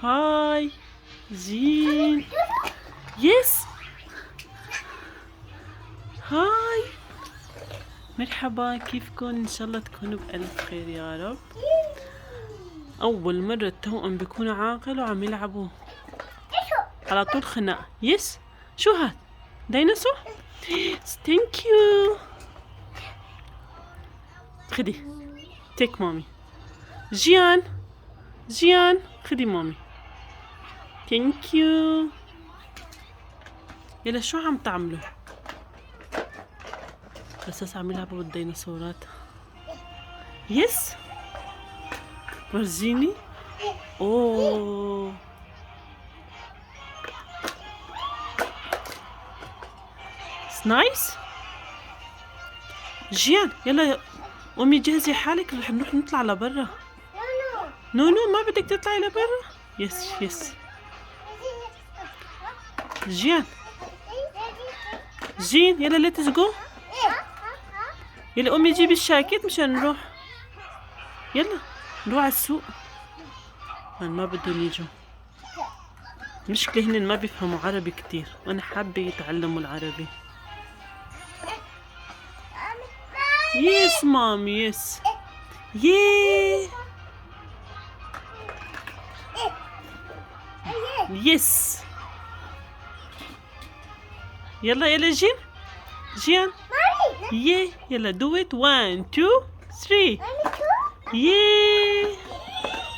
هاي زين. يس. هاي مرحبا، كيفكن؟ ان شاء الله تكونوا بألف خير يا رب. اول مرة التوأم بيكونوا عاقل وعم يلعبوا على طول خناق. يس. شو هاد؟ ديناصور؟ ثانك يو. خدي تيك مامي. جيان جيان خدي مامي. ثانك يو. يلا شو عم تعملوا؟ بس عم يلعبوا بالديناصورات. يس. ورجيني. اوه نايس. جيان يلا قومي جهزي حالك، رح نروح نطلع لبرا. نو ما بدك تطلعي لبرا. يس يس. جيان جين يلا ليتس جو. يلا قومي جيبي الشاكيت مشان نروح. يلا نروح على السوق. ما بدهم يجوا. المشكلة هن ما بيفهموا عربي كتير، وانا حابة يتعلموا العربي. يس مامي يس. ياه. يس. يلا يلا جين جيان. ياه يلا do it 1 2 3. ياه.